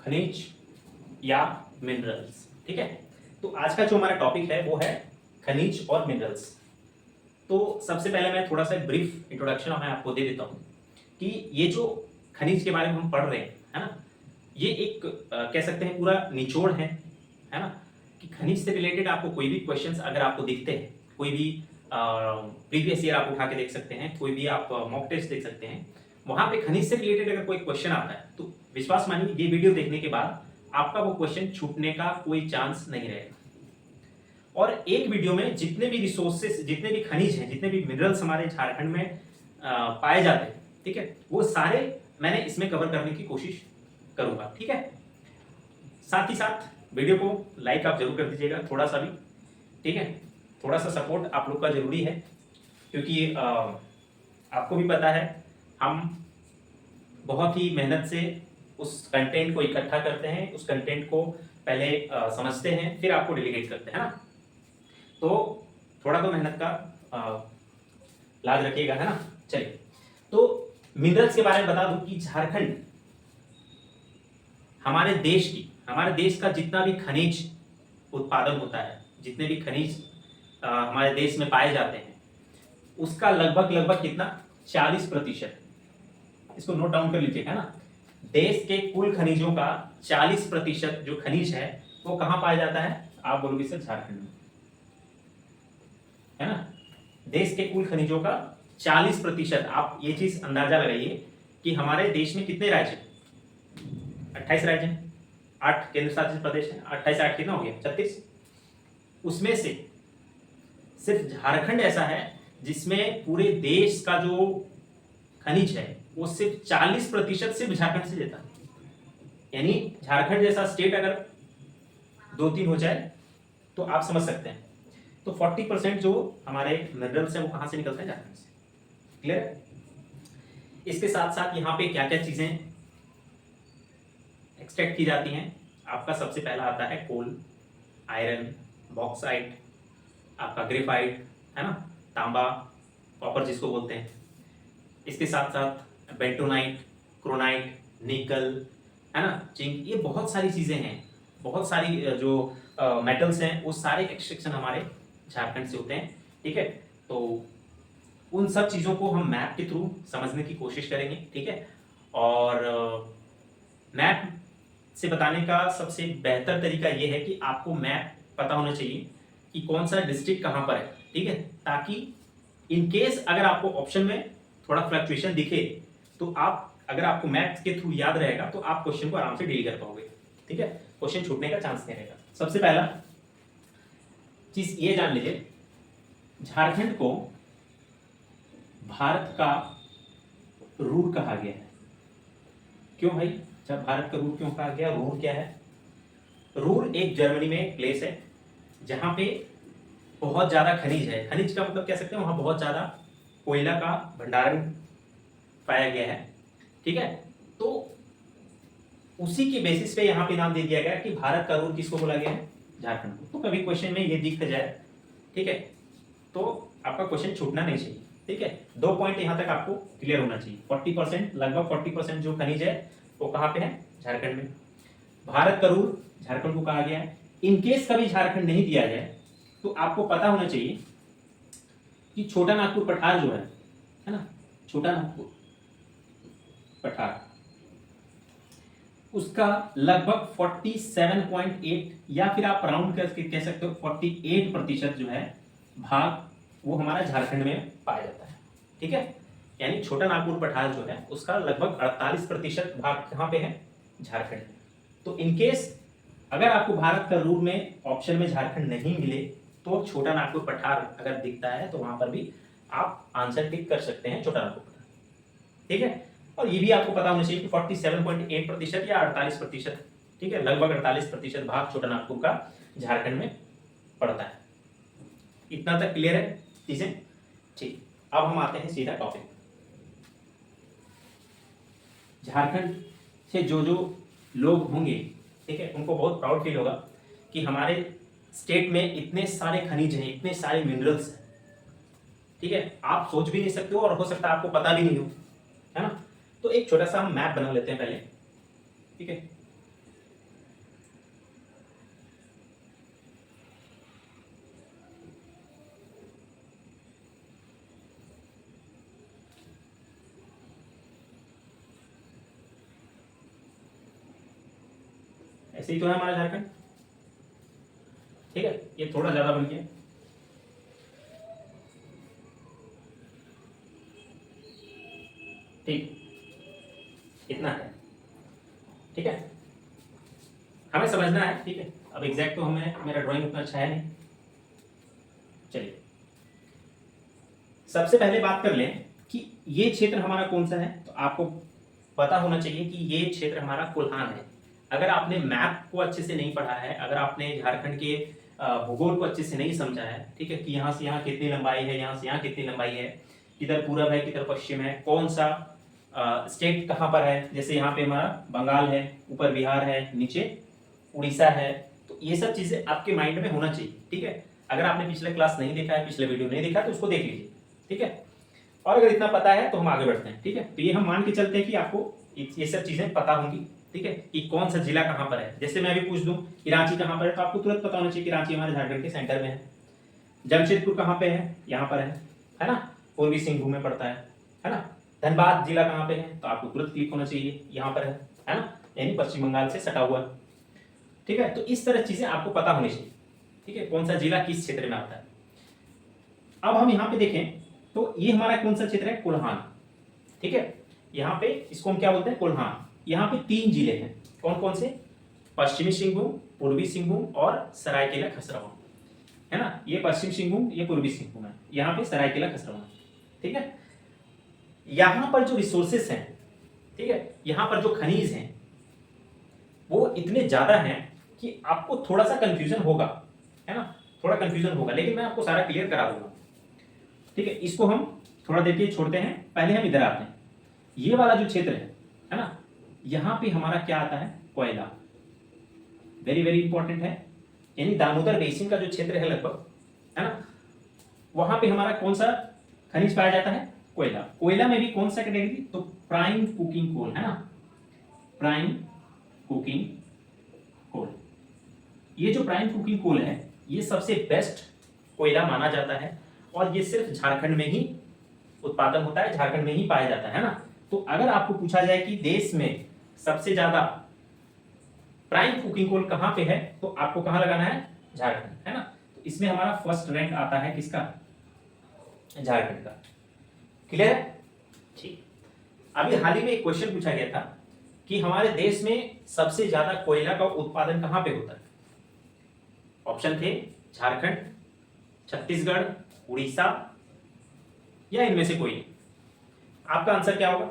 खनिज या मिनरल्स। ठीक है, तो आज का जो हमारा टॉपिक है वो है खनिज और मिनरल्स। तो सबसे पहले मैं थोड़ा सा ब्रीफ इंट्रोडक्शन मैं आपको दे देता हूँ कि ये जो खनिज के बारे में हम पढ़ रहे हैं, है ना, ये एक कह सकते हैं पूरा निचोड़ है ना, कि खनिज से रिलेटेड आपको कोई भी क्वेश्चंस अगर आपको दिखते हैं, कोई भी प्रीवियस ईयर आप उठा के देख सकते हैं, कोई भी आप मॉक टेस्ट देख सकते हैं, वहां पे खनिज से रिलेटेड अगर कोई क्वेश्चन आता है तो विश्वास मानिए ये वीडियो देखने के बाद आपका वो क्वेश्चन छूटने का कोई चांस नहीं रहेगा। और एक वीडियो में जितने भी रिसोर्सेस, जितने भी खनिज हैं, जितने भी मिनरल्स हमारे झारखंड में पाए जाते हैं, ठीक है, वो सारे मैंने इसमें कवर करने की कोशिश करूंगा। ठीक है, साथ ही साथ वीडियो को लाइक आप जरूर कर दीजिएगा, थोड़ा सा भी, ठीक है, थोड़ा सा सपोर्ट आप लोग का जरूरी है, क्योंकि आपको भी पता है हम बहुत ही मेहनत से उस कंटेंट को इकट्ठा करते हैं, उस कंटेंट को पहले समझते हैं, फिर आपको डेलीगेट करते हैं ना, तो थोड़ा तो मेहनत का लाज रखिएगा, है ना। चलिए, तो मिनरल्स के बारे में बता दूं कि झारखंड हमारे देश का जितना भी खनिज उत्पादन होता है, जितने भी खनिज हमारे देश में पाए जाते हैं, उसका लगभग कितना 40%, इसको नोट डाउन कर लीजिएगा ना। देश के कुल खनिजों का 40% जो खनिज है वो कहां पाया जाता है, आप बोलोगे सर झारखंड में, है ना। देश के कुल खनिजों का 40%, आप ये चीज अंदाजा लगाइए कि हमारे देश में कितने राज्य हैं, 28 राज्य हैं, 8 केंद्र शासित प्रदेश हैं, 28 8 कितना हो गया 36। उसमें से सिर्फ झारखंड ऐसा है जिसमें पूरे देश का जो खनिज है वो सिर्फ 40% सिर्फ झारखंड से देता है। यानी झारखंड जैसा स्टेट अगर 2-3 हो जाए तो आप समझ सकते हैं, तो 40% जो हमारे मिनरल्स हैं वो कहां से निकलते हैं, झारखंड से। क्लियर है। इसके साथ साथ यहाँ पे क्या क्या चीजें एक्सट्रैक्ट की जाती हैं, आपका सबसे पहला आता है कोल, आयरन, बॉक्साइट, आपका ग्रेफाइट, है ना, तांबा, कॉपर जिसको बोलते हैं। इसके साथ साथ बेंटोनाइट, क्रोनाइट, निकल, है ना, जिंक, ये बहुत सारी चीजें हैं, बहुत सारी जो मेटल्स हैं वो सारे एक्सट्रैक्शन हमारे झारखंड से होते हैं। ठीक है, तो उन सब चीजों को हम मैप के थ्रू समझने की कोशिश करेंगे। ठीक है, और मैप से बताने का सबसे बेहतर तरीका ये है कि आपको मैप पता होना चाहिए कि कौन सा डिस्ट्रिक्ट कहां पर है। ठीक है, ताकि इन केस अगर आपको ऑप्शन में थोड़ा फ्लक्चुएशन दिखे तो आप, अगर आपको मैप के थ्रू याद रहेगा तो आप क्वेश्चन को आराम से डील कर पाओगे। ठीक है, क्वेश्चन छूटने का चांस नहीं रहेगा। सबसे पहला चीज ये जान लीजिए, झारखंड को भारत का रूर कहा गया है। क्यों भाई, जब भारत का रूर क्यों कहा गया, रूर क्या है? रूर एक जर्मनी में एक प्लेस है जहां पे बहुत ज्यादा खनिज है। खनिज का मतलब कह सकते हैं वहां बहुत ज्यादा कोयला का भंडारण पाया गया है। ठीक है, तो उसी के बेसिस पे यहाँ पे नाम दे दिया गया कि भारत का रूर किसको बोला गया है, झारखंड को। तो कभी क्वेश्चन में ये दिख जाए, ठीक है, तो आपका क्वेश्चन छूटना नहीं चाहिए। ठीक है, 2 पॉइंट यहाँ तक आपको क्लियर होना चाहिए। 40%, लगभग 40% जो खनिज है वो कहाँ पे है, झारखंड में। भारत का रूर झारखंड को कहा गया है। इनकेस कभी झारखंड नहीं दिया जाए तो आपको पता होना चाहिए कि छोटा नागपुर पठार जो है ना, छोटा नागपुर पठार, उसका लगभग 47.8 या फिर आप राउंड करके कह सकते हो 48% जो है भाग वो हमारा झारखंड में पाया जाता है। ठीक है, यानी छोटा नागपुर पठार जो है उसका लगभग 48% भाग कहाँ पे है, झारखंड में। तो इनकेस अगर आपको भारत का रूल में ऑप्शन में झारखंड नहीं मिले तो छोटा नागपुर पठार अगर दिखता है तो वहां पर भी आप आंसर टिक कर सकते हैं, छोटा नागपुर पठार। ठीक है, और ये भी आपको पता होना चाहिए कि 47.8% या 48%, ठीक है, लगभग 48% भाग छोटा नागपुर का झारखंड में पड़ता है। इतना तक क्लियर है चीजें? ठीक, अब हम आते हैं सीधा टॉपिक। झारखंड से जो जो लोग होंगे, ठीक है, उनको बहुत प्राउड फील होगा कि हमारे स्टेट में इतने सारे खनिज हैं, इतने सारे मिनरल्स हैं। ठीक है, आप सोच भी नहीं सकते हो और हो सकता है आपको पता भी नहीं हो, है ना। तो एक छोटा सा हम मैप बना लेते हैं पहले। ठीक है, ऐसे ही तो है हमारा झारखंड, ठीक है। ये थोड़ा ज्यादा बन गया, ठीक, इतना है, ठीक है, हमें समझना है, ठीक है। अब एग्जैक्ट तो हमें, मेरा ड्राइंग उतना अच्छा है नहीं। चलिए सबसे पहले बात कर लें कि ये क्षेत्र हमारा कौन सा है। तो आपको पता होना चाहिए कि ये क्षेत्र हमारा कोल्हान है। अगर आपने मैप को अच्छे से नहीं पढ़ा है, अगर आपने झारखंड के भूगोल को अच्छे से नहीं समझा है, ठीक है, कि यहाँ से यहाँ कितनी लंबाई है, यहाँ से यहाँ कितनी लंबाई है, किधर पूरब है किधर पश्चिम है, कौन सा स्टेट कहाँ पर है, जैसे यहाँ पे हमारा बंगाल है, ऊपर बिहार है, नीचे उड़ीसा है, तो ये सब चीजें आपके माइंड में होना चाहिए, ठीक है। अगर आपने पिछले क्लास नहीं देखा है, पिछले वीडियो नहीं देखा, तो उसको देख लीजिए, ठीक है। और अगर इतना पता है तो हम आगे बढ़ते हैं, ठीक है। तो ये हम मान के चलते हैं कि आपको ये सब चीजें पता होंगी, ठीक है, कि कौन सा जिला कहाँ पर है। जैसे मैं अभी पूछ दूं कि रांची कहाँ पर है, तो आपको तुरंत पता होना चाहिए कि रांची हमारे झारखंड के सेंटर में है। जमशेदपुर कहाँ पे है, यहाँ पर है ना, पूर्वी सिंहभूम में पड़ता है ना। धनबाद जिला कहाँ पे है, तो आपको तुरंत क्लिक होना चाहिए, यहाँ पर है ना, यानी पश्चिम बंगाल से सटा हुआ, ठीक है। तो इस तरह चीजें आपको पता होनी चाहिए, ठीक है, कौन सा जिला किस क्षेत्र में आता है। अब हम यहाँ पे देखें तो ये हमारा कौन सा क्षेत्र है, कोल्हान, ठीक है। यहाँ पे इसको हम क्या बोलते हैं, कोल्हान। यहाँ पे 3 जिले हैं, कौन कौन से, पश्चिमी सिंहभूम, पूर्वी सिंहभूम और सरायकेला खसरवा, है ना। ये पश्चिम सिंहभूम, ये पूर्वी सिंहभूम है, यहाँ पे सरायकेला खसरवा, ठीक है। यहाँ पर जो रिसोर्सेस हैं, ठीक है, यहाँ पर जो खनिज हैं वो इतने ज्यादा हैं कि आपको थोड़ा सा कंफ्यूजन होगा, है ना, थोड़ा कंफ्यूजन होगा, लेकिन मैं आपको सारा क्लियर करा दूंगा, ठीक है। इसको हम थोड़ा देर के लिए छोड़ते हैं, पहले हम इधर आते हैं। ये वाला जो क्षेत्र है ना, यहाँ पे हमारा क्या आता है, कोयला, वेरी वेरी इंपॉर्टेंट है। यानी दामोदर बेसिन का जो क्षेत्र है लगभग, है ना, वहां पे हमारा कौन सा खनिज पाया जाता है, कोयला। कोयला में भी कौन सा कैटेगरी, तो प्राइम कुकिंग कोल, है ना, प्राइम कुकिंग कोल। ये जो प्राइम कुकिंग कोल है, ये सबसे बेस्ट कोयला माना जाता है, और ये सिर्फ झारखंड में ही उत्पादन होता है, झारखंड में ही पाया जाता है ना। तो अगर आपको पूछा जाए कि देश में सबसे ज्यादा प्राइम कुकिंग कोल कहां पे है, तो आपको कहां लगाना है, झारखंड, है ना। तो इसमें हमारा फर्स्ट रैंक आता है किसका, झारखंड का। क्लियर है, ठीक। अभी हाल ही में एक क्वेश्चन पूछा गया था कि हमारे देश में सबसे ज्यादा कोयला का उत्पादन कहां पे होता है। ऑप्शन थे झारखंड, छत्तीसगढ़, उड़ीसा या इनमें से कोई नहीं। आपका आंसर क्या होगा,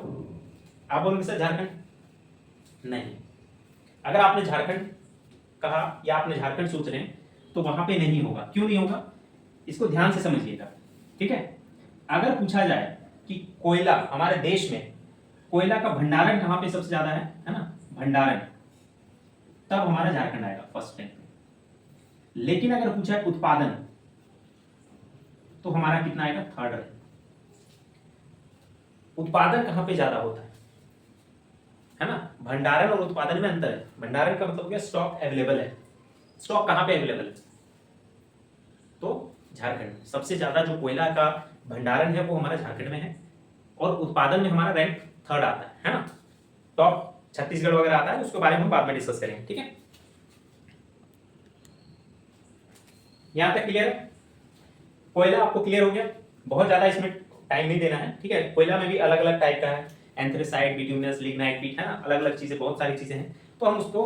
आप बोलोगे सर झारखंड, नहीं। अगर आपने झारखंड कहा या आपने झारखंड सोच रहे हैं, तो वहां पे नहीं होगा। क्यों नहीं होगा, इसको ध्यान से समझिएगा, ठीक है। अगर पूछा जाए कि कोयला, हमारे देश में कोयला का भंडारण कहां पे सबसे ज्यादा है ना, भंडारण, तब हमारा झारखंड आएगा फर्स्ट रैंक में। लेकिन अगर पूछा है उत्पादन, तो हमारा कितना आएगा, थर्ड रैंक। उत्पादन कहां पे ज्यादा होता है ना, भंडारण और उत्पादन में अंतर है। भंडारण का मतलब हो गया स्टॉक अवेलेबल है, स्टॉक कहां पे अवेलेबल है, तो झारखंड। सबसे ज्यादा जो कोयला का भंडारण है वो हमारा झारखंड में है, और उत्पादन में हमारा रैंक थर्ड आता है ना। टॉप छत्तीसगढ़ वगैरह आता है, उसके बारे में हम बाद में डिस्कस करेंगे, ठीक है। यहां तक क्लियर है, कोयला आपको क्लियर हो गया। बहुत ज्यादा इसमें टाइम नहीं देना है, ठीक है। कोयला में भी अलग अलग टाइप का है, एंथ्रेसाइट, बिट्यूमिनस, लिग्नाइट, पीट, है ना, अलग अलग चीजें, बहुत सारी चीजें हैं, तो हम उसको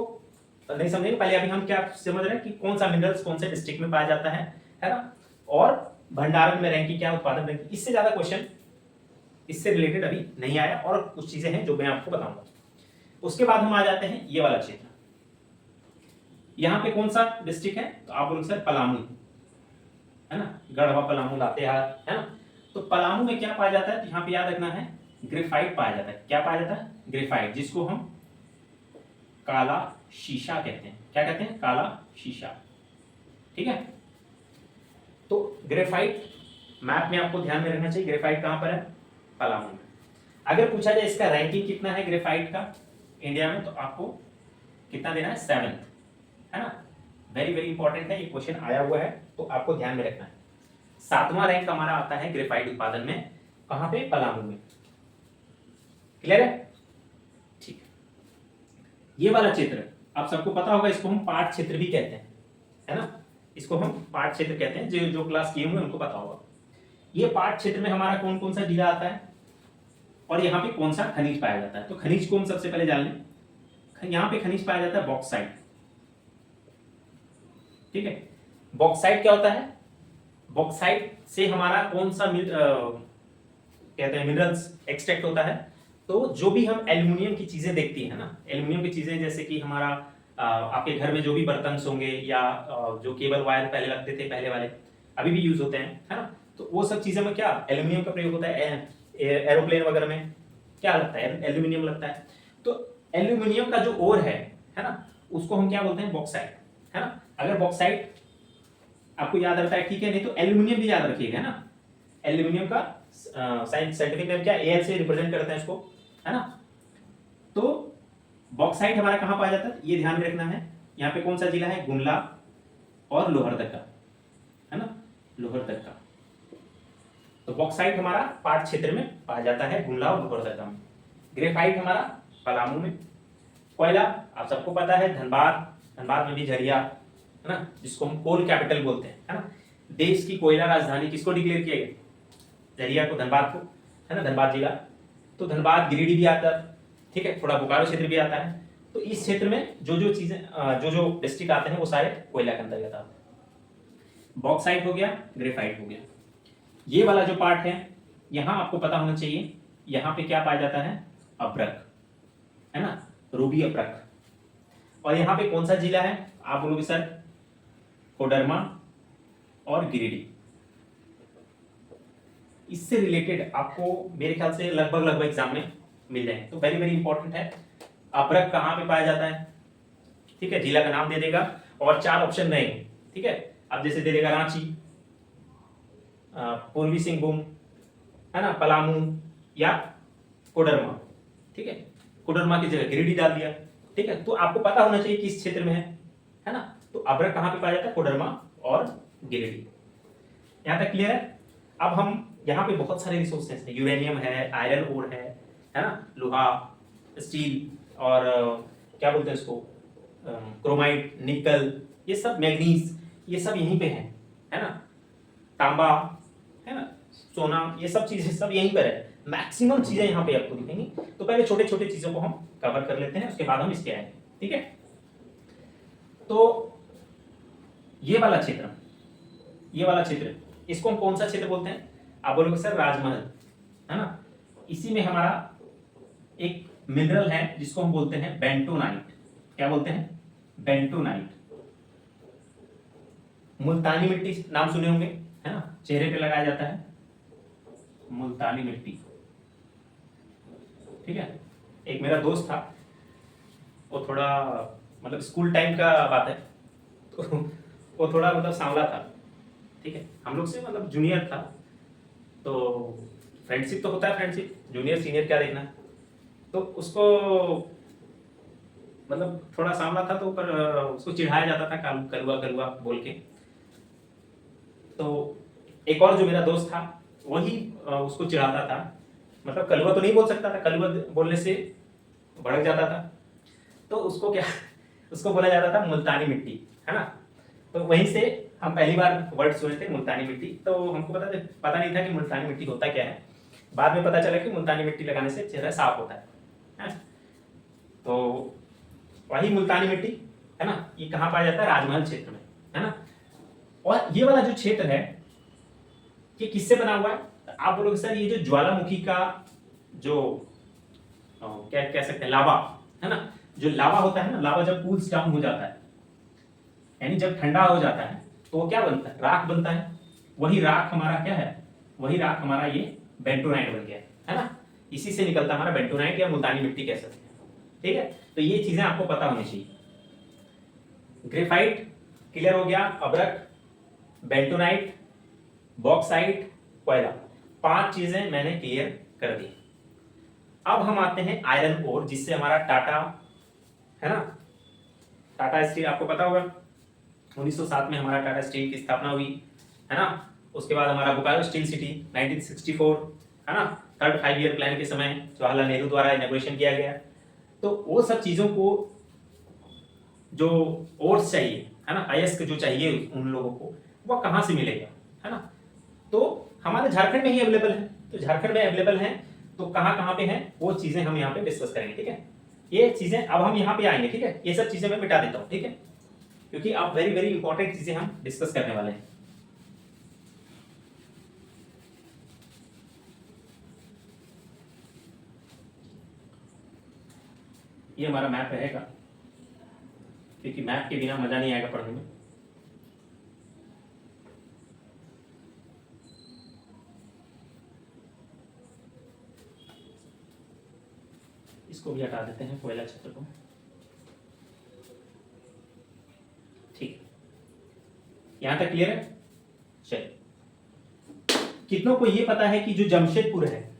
नहीं समझेंगे। पहले अभी हम क्या समझ रहे हैं कि कौन सा मिनरल्स कौन से डिस्ट्रिक्ट में पाया जाता है ना, और भंडारण में रैंकिंग क्या, उत्पादन रैंकिंग। इससे ज्यादा क्वेश्चन इससे रिलेटेड अभी नहीं आया, और कुछ चीजें हैं जो मैं आपको बताऊंगा। उसके बाद हम आ जाते हैं ये वाला क्षेत्र। यहाँ पे कौन सा डिस्ट्रिक्ट है, तो आप बोलोगे सर पलामू, है ना, गढ़वा, पलामू, लातेहार, है ना। तो पलामू में क्या पाया जाता है, तो यहाँ पे याद रखना है, ग्रेफाइट पाया जाता है। क्या पाया जाता है, ग्रेफाइट, जिसको हम काला शीशा कहते हैं। क्या कहते हैं, काला शीशा, ठीक है। तो ग्रेफाइट मैप में आपको ध्यान में रखना चाहिए, ग्रेफाइट कहां पर है, पलामू में। अगर पूछा जाए इसका रैंकिंग कितना है ग्रेफाइट का इंडिया में, तो आपको कितना देना है, 7th, है ना। वेरी वेरी इंपॉर्टेंट है, ये क्वेश्चन आया हुआ है, तो आपको ध्यान में रखना है। 7वां रैंक हमारा आता है ग्रेफाइट उत्पादन में, कहां पे, पलामू में। क्लियर है, ठीक है। ये वाला क्षेत्र आप सबको पता होगा, इसको हम पाट क्षेत्र भी कहते हैं, है ना, इसको हम पाट क्षेत्र कहते हैं। जो जो क्लास किए हुए उनको पता होगा। ये पाट क्षेत्र में हमारा कौन कौन सा जिला आता है और यहाँ पे कौन सा खनिज पाया जाता है। तो खनिज को हम सबसे पहले जान लें। यहाँ पे खनिज पाया जाता है बॉक्साइट, ठीक है। बॉक्साइट क्या होता है? बॉक्साइट से हमारा कौन सा कहते हैं मिनरल्स एक्सट्रैक्ट होता है। तो जो भी हम एल्युमिनियम की चीजें देखती है ना, एल्युमिनियम की चीजें जैसे कि हमारा आपके घर में जो भी बर्तन होंगे या जो केबल वायर पहले लगते थे पहले वाले, अभी भी यूज होते हैं, है ना, तो वो सब चीजों में क्या एल्युमिनियम का प्रयोग होता है। एरोप्लेन वगैरह में क्या लगता है? एल्युमिनियम लगता है। तो एल्युमिनियम का जो ओर है ना, उसको हम क्या बोलते हैं? बॉक्साइट, है ना। अगर बॉक्साइट आपको याद रहता है ठीक है, नहीं तो एल्युमिनियम भी याद रखिएगा, है ना। एल्युमिनियम का साइंटिफिक नेम क्या? Al से रिप्रेजेंट करते हैं इसको, है ना। तो बॉक्साइट हमारा कहाँ पाया जाता है ये ध्यान में रखना है। यहाँ पे कौन सा जिला है? गुमला और लोहरदगा, है ना, लोहरदगा। तो बॉक्साइट हमारा पाट क्षेत्र में पाया जाता है, गुमला और लोहरदगा में। ग्रेफाइट हमारा पलामू में। कोयला आप सबको पता है धनबाद, धनबाद में भी झरिया, है ना, जिसको हम कोल कैपिटल बोलते हैं, है ना। देश की कोयला राजधानी किसको डिक्लेयर किया गया? झरिया को, धनबाद को, है ना, धनबाद जिला। तो धनबाद, गिरिडीह भी आता है, ठीक है, थोड़ा बोकारो क्षेत्र भी आता है। तो इस क्षेत्र में जो जो चीजें जो जो डिस्ट्रिक्ट आते हैं वो सारे कोयला के अंतर्गत आते हैं। बॉक्साइट हो गया, ग्रेफाइट हो गया। ये वाला जो पार्ट है यहाँ आपको पता होना चाहिए, यहाँ पे क्या पाया जाता है? अभ्रक, है ना, रूबी अभ्रक। और यहाँ पे कौन सा जिला है? आप बोलोगे सर कोडरमा और गिरिडीह। इससे रिलेटेड आपको मेरे ख्याल से लगभग एग्जाम में मिल जाएंगे, तो वेरी वेरी इंपॉर्टेंट है। अभ्रक कहाँ पे पाया जाता है, ठीक है, जिला का नाम दे देगा और 4 ऑप्शन रहेंगे, ठीक है। अब जैसे दे देगा रांची, पूर्वी सिंहभूम, है ना, पलामू या कोडरमा, ठीक है। कोडरमा की जगह गिरिडीह डाल दिया, ठीक है। तो आपको पता होना चाहिए किस क्षेत्र में है ना। तो अभ्रक कहाँ पे पाया जाता है? कोडरमा और गिरिडीह। यहाँ तक क्लियर है? अब हम यहाँ पे बहुत सारे रिसोर्सेस हैं, यूरेनियम है, आयरन ओर है ना, लोहा, स्टील और क्या बोलते हैं इसको, क्रोमाइट, निकल, ये सब, मैग्नीज, ये सब यहीं पे है ना, तांबा, है ना, सोना, ये सब चीजें सब यहीं पर है। मैक्सिमम चीजें यहाँ पे आपको दिखेंगी। तो पहले छोटे छोटे चीजों को हम कवर कर लेते हैं, उसके बाद हम इसके आएंगे, ठीक है। तो ये वाला क्षेत्र इसको हम कौन सा क्षेत्र बोलते हैं? आप बोलोगे सर राजमहल, है ना। इसी में हमारा एक मिनरल है जिसको हम बोलते हैं बेंटोनाइट। क्या बोलते हैं? बेंटोनाइट। मुल्तानी मिट्टी नाम सुने होंगे, है ना, चेहरे पे लगाया जाता है, मुल्तानी मिट्टी, ठीक है। एक मेरा दोस्त था, वो थोड़ा मतलब स्कूल टाइम का बात है, तो वो थोड़ा मतलब सांवला था, ठीक है, हम लोग से मतलब जूनियर था। तो फ्रेंडशिप तो होता है, फ्रेंडशिप, जूनियर सीनियर क्या देखना। तो उसको मतलब थोड़ा सांवला था, तो पर उसको चिढ़ाया जाता था कलवा कलवा बोल के। तो एक और जो मेरा दोस्त था वही उसको चिढ़ाता था, मतलब कलवा तो नहीं बोल सकता था, कलवा बोलने से भड़क जाता था। तो उसको बोला जाता था मुल्तानी मिट्टी, है ना। तो वहीं से हम पहली बार वर्ड सुने थे मुल्तानी मिट्टी। तो हमको पता नहीं था कि मुल्तानी मिट्टी होता क्या है। बाद में पता चला कि मुल्तानी मिट्टी लगाने से चेहरा साफ होता है। तो वही मुल्तानी मिट्टी, है ना, ये कहाँ पाया जाता है? राजमहल क्षेत्र में, है ना। और ये वाला जो क्षेत्र है ये किससे बना हुआ है? तो आप बोलोगे सर ये जो ज्वालामुखी का जो क्या कह सकते हैं, लावा, है ना, जो लावा होता है ना, लावा जब कूल्स डाउन हो जाता है, यानी जब ठंडा हो जाता है तो वो क्या बनता है? राख बनता है। वही राख हमारा क्या है? वही राख हमारा ये बेंटोनाइट बन गया है ना। इसी से निकलता हमारा बेंटोनाइट या मुल्तानी मिट्टी कह सकते हैं, ठीक है। तो ये चीजें आपको पता होनी चाहिए। ग्रेफाइट क्लियर हो गया, अभ्रक, बेंटोनाइट, बॉक्साइट, कोयला, 5 चीजें मैंने क्लियर कर दी। अब हम आते हैं आयरन ओर, जिससे हमारा टाटा, है ना, टाटा स्टील आपको पता होगा 1907 में हमारा टाटा स्टील की स्थापना हुई, है ना। उसके बाद हमारा बोकारो स्टील सिटी 1964, है ना, 3rd 5 ईयर प्लान के समय जवाहरलाल नेहरू द्वारा इनॉग्रेशन किया गया। तो वो सब चीजों को जो ओर्स चाहिए, है ना, अयस्क जो चाहिए उन लोगों को, वह कहाँ से मिलेगा, है ना। तो हमारे झारखंड में ही अवेलेबल है, तो झारखंड में अवेलेबल है, तो कहाँ कहाँ पे है वो चीजें हम यहाँ पे डिस्कस करेंगे, ठीक है। ये चीजें अब हम यहाँ पे आएंगे, ठीक है, ये सब चीजें मैं मिटा देता हूँ, ठीक है, क्योंकि अब वेरी वेरी इंपॉर्टेंट चीजें हम डिस्कस करने वाले हैं। ये हमारा मैप रहेगा, क्योंकि मैप के बिना मजा नहीं आएगा पढ़ने में। इसको भी हटा देते हैं, कोयला क्षेत्र को, ठीक, यहां तक क्लियर है। चलिए, कितनों को ये पता है कि जो जमशेदपुर है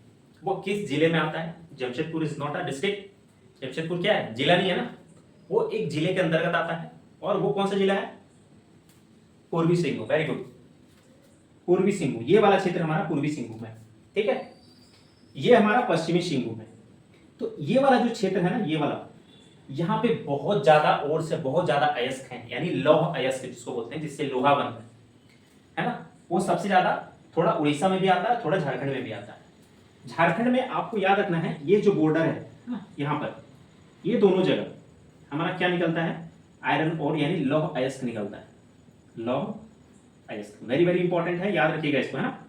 वो किस जिले में आता है? Jamshedpur is not a district. Jamshedpur क्या है? जिला नहीं है ना, वो एक जिले के अंतर्गत आता है। और वो कौन सा जिला है? पूर्वी सिंहभूम। वेरी गुड, पूर्वी सिंहभूम, ये वाला क्षेत्र हमारा पूर्वी सिंहभूम है, ठीक है। ये हमारा पश्चिमी सिंहभूम है। तो ये वाला जो क्षेत्र है ना, ये वाला, यहाँ पे बहुत ज्यादा ओर से बहुत ज्यादा अयस्क हैं, यानी लौह अयस्क जिसको बोलते हैं, जिससे लोहा बनता है ना, वो सबसे ज्यादा थोड़ा उड़ीसा में भी आता है, थोड़ा झारखंड में भी आता है। झारखंड में आपको याद रखना है, ये जो बॉर्डर है ना, यहाँ पर ये दोनों जगह हमारा क्या निकलता है? आयरन ओर, यानी लौह अयस्क निकलता है, लौह अयस्क। वेरी वेरी इंपॉर्टेंट है, याद रखिएगा इसको, है ना।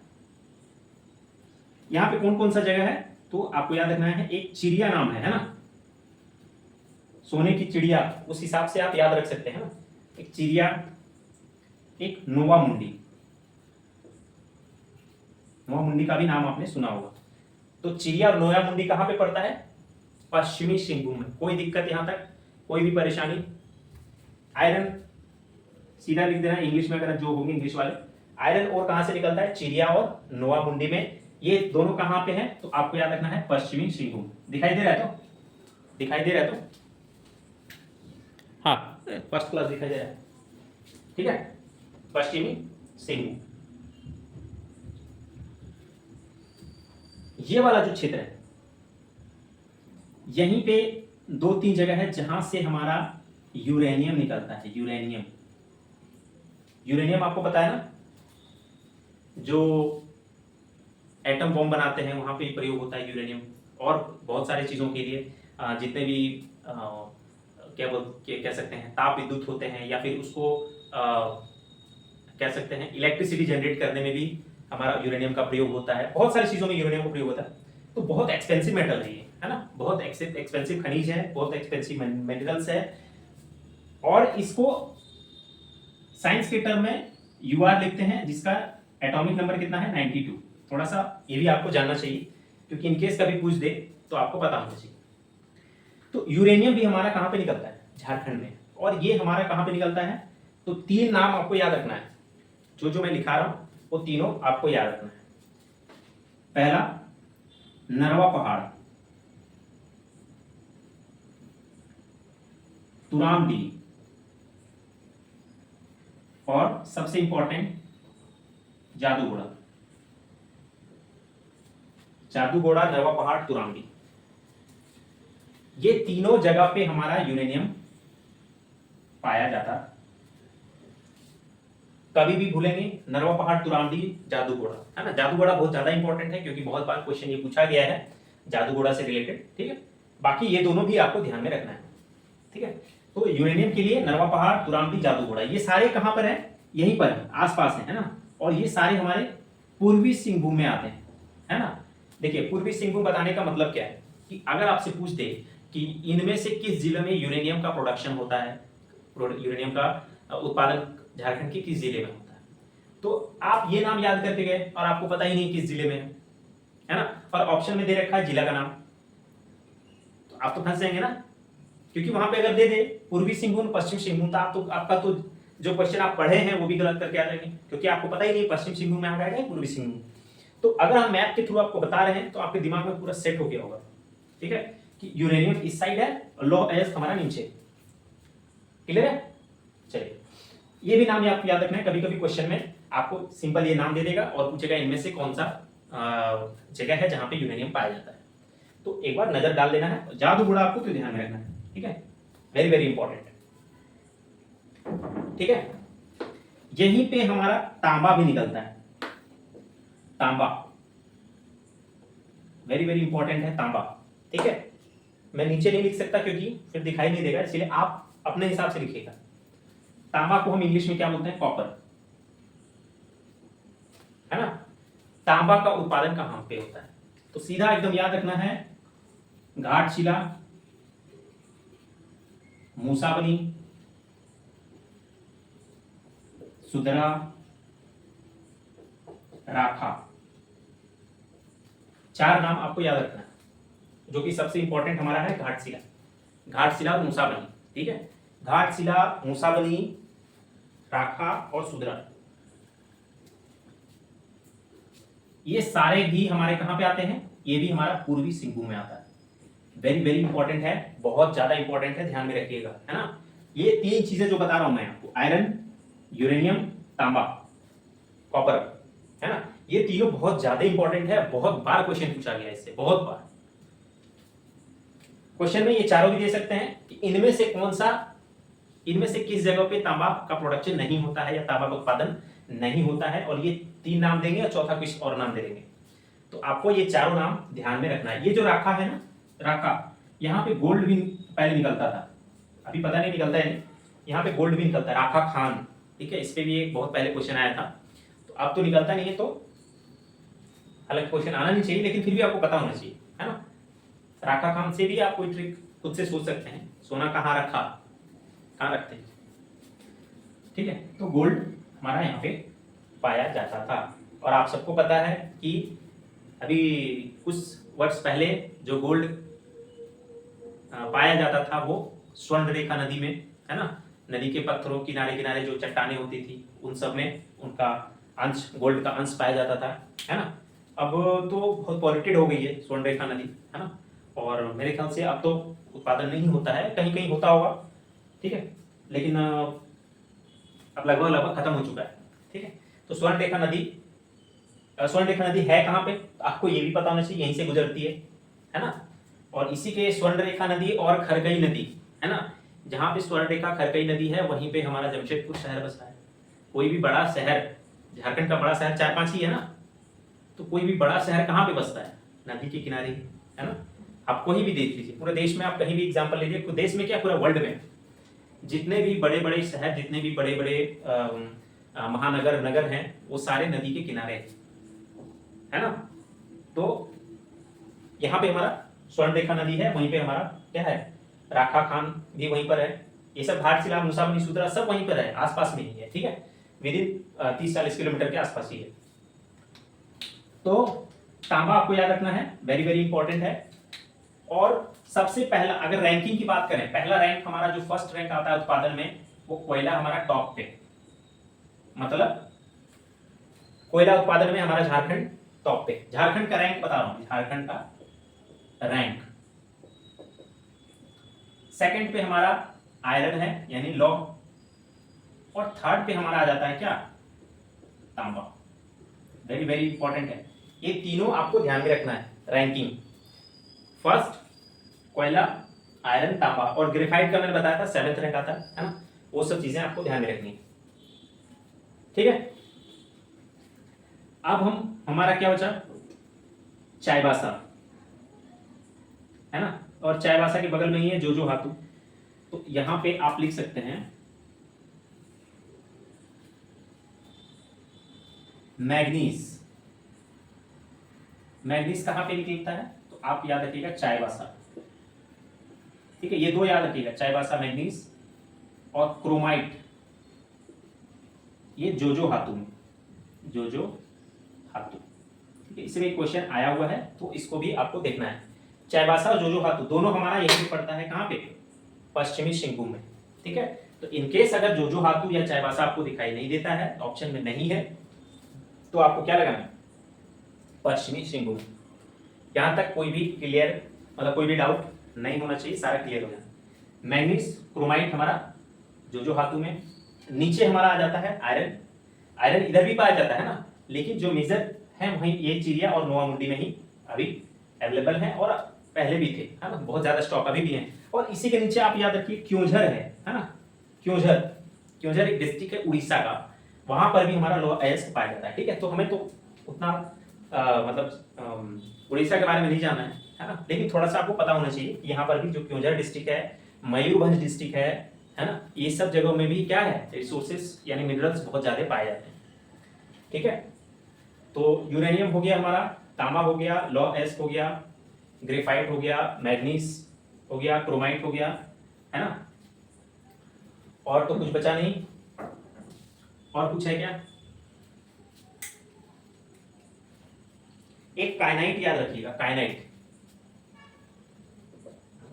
यहाँ पे कौन कौन सा जगह है तो आपको याद रखना है, एक चिड़िया नाम है ना, सोने की चिड़िया, उस हिसाब से आप याद रख सकते हैं ना। एक चिड़िया, एक नोवा मुंडी, नोवा मुंडी का भी नाम आपने सुना होगा। तो चिड़िया और नोवा मुंडी कहां पे पड़ता है? पश्चिमी सिंहभूम में। कोई दिक्कत यहां तक, कोई भी परेशानी? आयरन सीधा लिख देना इंग्लिश में, अगर जो होंगे इंग्लिश वाले। आयरन और कहां से निकलता है? चिड़िया और नोवा मुंडी में। ये दोनों कहां पे हैं तो आपको याद रखना है पश्चिमी सिंहभूम। दिखाई दे रहा है? तो दिखाई दे रहा है, तो हाँ, फर्स्ट क्लास दिखाई दे रहा है, ठीक है, पश्चिमी सिंहभूम। ये वाला जो क्षेत्र है, यहीं पे दो तीन जगह है जहां से हमारा यूरेनियम निकलता है। यूरेनियम, यूरेनियम आपको पता है ना, जो एटम बॉम्ब बनाते हैं वहां पे प्रयोग होता है यूरेनियम, और बहुत सारी चीजों के लिए, जितने भी क्या कह सकते हैं, ताप विद्युत होते हैं, या फिर उसको कह सकते हैं इलेक्ट्रिसिटी जनरेट करने में भी हमारा यूरेनियम का प्रयोग होता है। बहुत सारी चीजों में यूरेनियम का प्रयोग होता है। तो बहुत एक्सपेंसिव मेटल है ये, है ना, बहुत एक्सपेंसिव खनिज है, बहुत एक्सपेंसिव मिनरल्स है। और इसको साइंस के टर्म में यूआर लिखते हैं, जिसका एटॉमिक नंबर कितना है? 92। थोड़ा सा ये भी आपको जानना चाहिए, क्योंकि इनकेस कभी पूछ दे तो आपको पता होना चाहिए। तो यूरेनियम भी हमारा कहां पे निकलता है? झारखंड में। और ये हमारा कहां पे निकलता है? तो तीन नाम आपको याद रखना है, जो जो मैं लिखा रहा हूं वो तीनों आपको याद रखना है। पहला, नरवा पहाड़, तुरामडी, और सबसे इंपॉर्टेंट जादूगोड़ा। जादूगोड़ा, नरवा पहाड़, तुरामडी, ये तीनों जगह पे हमारा यूरेनियम पाया जाता। कभी भी भूलेंगे, नरवा पहाड़, तुरामडी, जादूगोड़ा, है ना। जादूगोड़ा बहुत ज्यादा इंपॉर्टेंट है, क्योंकि बहुत बार क्वेश्चन ये पूछा गया है जादूगोड़ा से रिलेटेड, ठीक है। बाकी ये दोनों भी आपको ध्यान में रखना है, ठीक है। तो यूरेनियम के लिए नरवा पहाड़, तुरामडी, जादूगोड़ा, ये सारे कहां पर है? यहीं पर है, आसपास है ना। और ये सारे हमारे पूर्वी सिंहभूम में आते हैं, है ना। देखिए, पूर्वी सिंहभूम बताने का मतलब क्या है कि अगर आपसे पूछ दे कि इनमें से किस जिले में यूरेनियम का प्रोडक्शन होता है, यूरेनियम का उत्पादन झारखंड के किस जिले में होता है, तो आप ये नाम याद करके गए और आपको पता ही नहीं किस जिले में है ना। और ऑप्शन में दे रखा है जिला का नाम, तो आप तो फंस जाएंगे ना, क्योंकि वहां पे अगर दे दे पूर्वी सिंहभूम, पश्चिम सिंहभूम, तो आपका तो जो क्वेश्चन आप पढ़े हैं वो भी गलत करके आ जाएंगे, क्योंकि आपको पता ही नहीं पश्चिम सिंहभूम में आ गया है पूर्वी सिंहभूम। तो अगर हम मैप के थ्रू आपको बता रहे हैं तो आपके दिमाग में पूरा सेट हो गया होगा, ठीक है, कि यूरेनियम इस साइड है और लौह अयस्क हमारा नीचे। क्लियर है? चलिए, ये भी नाम आपको याद रखना है। कभी कभी क्वेश्चन में आपको सिंपल ये नाम दे देगा और पूछेगा इनमें से कौन सा जगह है जहां पे यूरेनियम पाया जाता है। तो एक बार नजर डाल लेना है। जादूगोड़ा आपको तो ध्यान में रखना है, ठीक है, वेरी वेरी इंपॉर्टेंट। ठीक है। यहीं पे हमारा तांबा भी निकलता है, तांबा वेरी वेरी इंपॉर्टेंट है तांबा, ठीक है। मैं नीचे नहीं लिख सकता क्योंकि फिर दिखाई नहीं देगा, इसलिए आप अपने हिसाब से लिखिएगा। तांबा को हम इंग्लिश में क्या बोलते हैं? कॉपर, है ना। तांबा का उत्पादन कहां पे होता है? तो सीधा एकदम याद रखना है, घाटशिला, मूसाबनी, सुदरा, राखा, 4 नाम आपको याद रखना है। जो कि सबसे इंपॉर्टेंट हमारा है घाटशिला, घाटशिला और मूसाबनी, ठीक है। घाटशिला, मूसाबनी, राखा और सुदरा, ये सारे भी हमारे कहां पे आते हैं? ये भी हमारा पूर्वी सिंहभूम में आता है। वेरी वेरी इंपॉर्टेंट है, बहुत ज्यादा इंपॉर्टेंट है, ध्यान में रखिएगा, है ना। ये 3 चीजें जो बता रहा हूं मैं आपको, आयरन, यूरेनियम, तांबा, कॉपर, है ना, ये तीनों बहुत ज्यादा इंपॉर्टेंट है। बहुत बार क्वेश्चन पूछा गया इससे, बहुत बार क्वेश्चन में ये चारों भी दे सकते हैं कि इनमें से कौन सा, इनमें से किस जगह पे तांबा का प्रोडक्शन नहीं होता है या तांबा का उत्पादन नहीं होता है, और ये 3 नाम देंगे और चौथा कुछ और नाम दे देंगे। तो आपको ये चारों नाम ध्यान में रखना है। ये जो राखा है ना, राखा, यहाँ पे गोल्ड भी पहले निकलता था, अभी पता नहीं निकलता है, यहाँ पे गोल्ड भी निकलता है, राखा खान, ठीक है। इस पे भी एक बहुत पहले क्वेश्चन आया था, तो अब तो निकलता नहीं है, तो अलग क्वेश्चन आना नहीं चाहिए, लेकिन फिर भी आपको पता होना चाहिए, है ना। राखा खान से भी आप कोई ट्रिक खुद से सोच सकते हैं, सोना कहाँ रखा, कहाँ रखते हैं, ठीक है। तो गोल्ड हमारा यहाँ पे पाया जाता था। और आप सबको पता है कि अभी कुछ वर्ष पहले जो गोल्ड पाया जाता था वो स्वर्ण रेखा नदी में, है ना, नदी के पत्थरों किनारे किनारे जो चट्टानें होती थी उन सब में उनका अंश, गोल्ड का अंश पाया जाता था, है ना। अब तो बहुत पॉल्यूटेड हो गई है स्वर्ण रेखा नदी, है ना, और मेरे ख्याल से अब तो उत्पादन नहीं होता है, कहीं कहीं होता होगा, ठीक है, लेकिन अब लगभग लगभग खत्म हो चुका है, ठीक है। तो स्वर्ण रेखा नदी है कहाँ पे? आपको ये भी पता होना चाहिए, यहीं से गुजरती है ना। और इसी के स्वर्ण रेखा नदी और खरगई नदी, है ना, जहाँ पे स्वर्ण रेखा खरगई नदी है वहीं पे हमारा जमशेदपुर शहर बसा है। कोई भी बड़ा शहर, झारखंड का बड़ा शहर 4-5 ही है ना, तो कोई भी बड़ा शहर कहाँ पे बसता है? नदी के किनारे, है ना। आप कहीं भी देख लीजिए, पूरे देश में आप कहीं भी एग्जाम्पल लीजिए, देश में क्या पूरा वर्ल्ड में जितने भी बड़े बड़े शहर, जितने भी बड़े बड़े महानगर, नगर हैं, वो सारे नदी के किनारे है ना। तो यहाँ पे हमारा स्वर्ण रेखा नदी है, वहीं पे हमारा क्या है, राखा खान भी वहीं पर है। ये सब घाटशिला, मूसाबनी, सुदरा सब वहीं पर है, आसपास में ही है, ठीक है, विद इन 30-40 किलोमीटर के आसपास ही है। तो तांबा आपको याद रखना है, वेरी वेरी इंपॉर्टेंट है। और सबसे पहला अगर रैंकिंग की बात करें, पहला रैंक हमारा जो फर्स्ट रैंक आता है उत्पादन में, वो कोयला हमारा टॉप पे, मतलब कोयला उत्पादन में हमारा झारखंड टॉप पे। झारखंड का रैंक बता रहा हूं, झारखंड का रैंक। सेकंड पे हमारा आयरन है यानी लौ, और थर्ड पे हमारा आ जाता है क्या, तांबा। वेरी वेरी इंपॉर्टेंट है, ये तीनों आपको ध्यान में रखना है रैंकिंग। फर्स्ट कोयला, आयरन, तांबा, और ग्रेफाइट का मैंने बताया था 7th रैंक आता है ना। वो सब चीजें आपको ध्यान में रखनी है, ठीक है। अब हमारा क्या बचा, चाईबासा, है ना, और चाईबासा के बगल में ही है जोजो हातू। तो यहां पे आप लिख सकते हैं मैग्नीज। मैग्नीज कहां पे निकलता है? तो आप याद रखिएगा चाईबासा, ठीक है, ये 2 याद रखिएगा, चाईबासा मैग्नीज, और क्रोमाइट ये जोजो हातू में, जोजो हातू, ठीक है। इसमें क्वेश्चन आया हुआ है तो इसको भी आपको देखना है। चाईबासा और जोजो हातू दोनों हमारा यहीं पे पड़ता है, कहां पे, पश्चिमी सिंहभूम में, ठीक है। तो इनकेस अगर जोजो हातू या चाईबासा आपको दिखाई नहीं देता है, ऑप्शन में नहीं है, तो आपको क्या लगाना है, पश्चिमी सिंहभूम। यहां तक कोई भी क्लियर, मतलब कोई भी डाउट नहीं होना चाहिए, सारा क्लियर हो जाए। मैग्नीज, क्रोमाइट हमारा जोजो हातू में। नीचे हमारा आ जाता है आयरन। आयरन इधर भी पाया जाता है ना, लेकिन जो मेजर है वहीं ये चिड़िया और नोवा मुंडी में ही अभी अवेलेबल है, और पहले भी थे, है ना, बहुत ज्यादा स्टॉक अभी भी है। और इसी के नीचे आप याद रखिए क्योंझर है ना, क्योंझर क्योंझर एक डिस्ट्रिक्ट है उड़ीसा का, वहां पर भी हमारा लोहा अयस्क पाया जाता है। ठीक है, तो हमें तो उतना उड़ीसा के बारे में नहीं जानना है ना, लेकिन थोड़ा सा आपको पता होना चाहिए कि यहाँ पर भी जो क्योंझर डिस्ट्रिक्ट है, मयूरभंज डिस्ट्रिक्ट है ना, ये सब जगहों में भी क्या है, रिसोर्सेस यानी मिनरल्स बहुत ज्यादा पाए जाते हैं। ठीक है, तो यूरेनियम हो गया हमारा, तांबा हो गया, लौह अयस्क हो गया, ग्रेफाइट हो गया, मैग्नीज हो गया, क्रोमाइट हो गया, है ना, और तो कुछ बचा नहीं, और कुछ है क्या? एक काइनाइट याद रखिएगा, काइनाइट,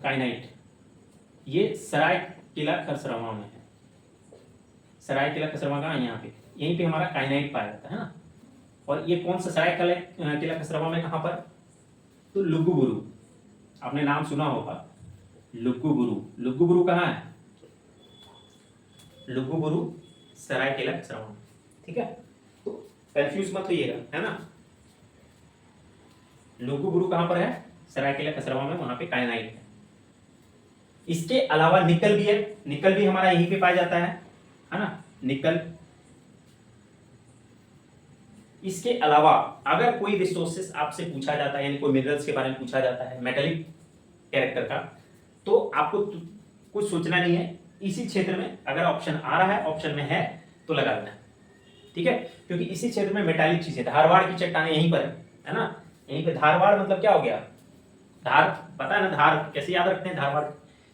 काइनाइट ये सरायकेला खरसावां में है। सरायकेला खरसावां कहाँ है? यहाँ पे, यहीं पे हमारा काइनाइट पाया जाता है ना। और ये कौन सा सरायकेला खरसावां में, कहाँ पर? तो लुगुबुरु, आपने नाम सुना होगा, लुगुबुरु। लुगुबुरु कहाँ है? लुगुबुरु सरायकेला खरसावां। ठीक है, तो कंफ्यूज मत होइएगा, है ना। लुगुबुरु कहाँ पर है? सरायकेला खरसावां में, वहां पे काइनाइट है। इसके अलावा निकल भी है, निकल भी हमारा यहीं पे पाया जाता है ना, निकल। इसके अलावा अगर कोई रिसोर्सेस आपसे पूछा जाता है, यानी कोई मिनरल्स के बारे में पूछा जाता है मेटेलिक कैरेक्टर का, तो आपको कुछ सोचना नहीं है, इसी क्षेत्र में अगर ऑप्शन आ रहा है, ऑप्शन में है तो लगा देना। ठीक है, क्योंकि इसी क्षेत्र में मेटालिक चीजें, धारवाड़ की चट्टानें यहीं पर है ना, यहीं पे। धारवाड़ मतलब क्या हो गया? धार, पता है ना धार कैसे याद रखते हैं? धारवाड़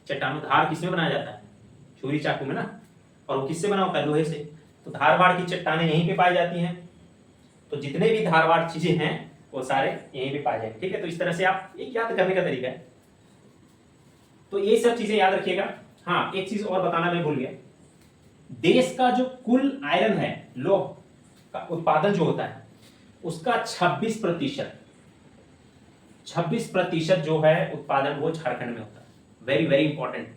चट्टानों, धार किसमें बनाया जाता है? छुरी चाकू में ना, और वो किससे बना होता है? लोहे से। तो धारवाड़ की चट्टानें यहीं पे पाई जाती हैं, तो जितने भी धारवाड़ चीजें हैं वो सारे यहीं पे पाए जाएंगे। ठीक है, तो इस तरह से आप एक याद करने का तरीका है, तो ये सब चीजें याद रखिएगा। हाँ, एक चीज और बताना मैं भूल गया, देश का जो कुल आयरन है, लोह का उत्पादन जो होता है, उसका 26% जो है उत्पादन, वो झारखंड में होता है। Very very important.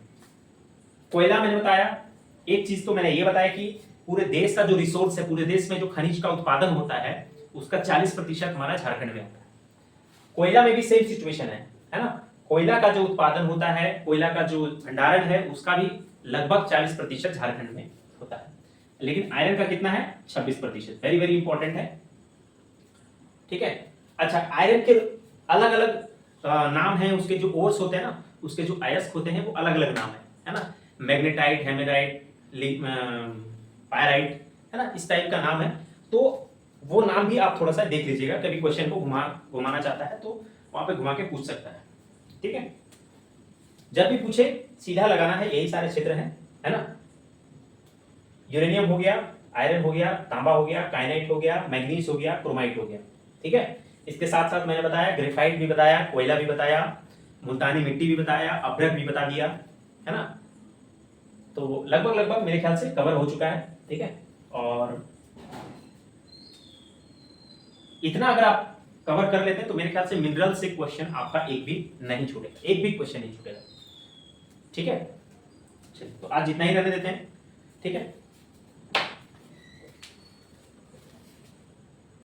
कोयला मैंने बताया, एक चीज तो मैंने ये बताया कि पूरे देश का जो रिसोर्स है, पूरे देश में जो खनिज का उत्पादन होता है, उसका 40% हमारा झारखंड में होता है। कोयला में भी सेम सिचुएशन है ना। कोयला का जो उत्पादन होता है, कोयला का जो भंडारण है, उसका भी लगभग 40% झारखंड में होता है। लेकिन आयरन का कितना है? 26%। वेरी वेरी इंपॉर्टेंट है। ठीक है, अच्छा, आयरन के अलग अलग नाम हैं, उसके जो ओर्स होते हैं ना, उसके जो अयस्क होते हैं वो अलग अलग नाम है ना। मैग्नेटाइट, हेमेराइट, पायराइट, है ना, इस टाइप का नाम है। तो वो नाम भी आप थोड़ा सा देख लीजिएगा, कभी क्वेश्चन को घुमाना चाहता है तो वहां पे घुमा के पूछ सकता है। ठीक है, जब भी पूछे सीधा लगाना है, यही सारे क्षेत्र हैं, है ना। यूरेनियम हो गया, आयरन हो गया, तांबा हो गया, काइनाइट हो गया, मैग्नीज हो गया, क्रोमाइट हो गया। ठीक है, इसके साथ साथ मैंने बताया ग्रेफाइट भी बताया, कोयला भी बताया, मुल्तानी मिट्टी भी बताया, अभ्रक भी बता दिया, है ना। तो लगभग मेरे ख्याल से कवर हो चुका है। ठीक है, और इतना अगर आप कवर कर लेते हैं तो मेरे ख्याल से मिनरल से क्वेश्चन आपका एक भी नहीं छूटेगा, एक भी क्वेश्चन नहीं छूटेगा। ठीक है, चलिए, तो आज जितना ही रहने देते हैं। ठीक है।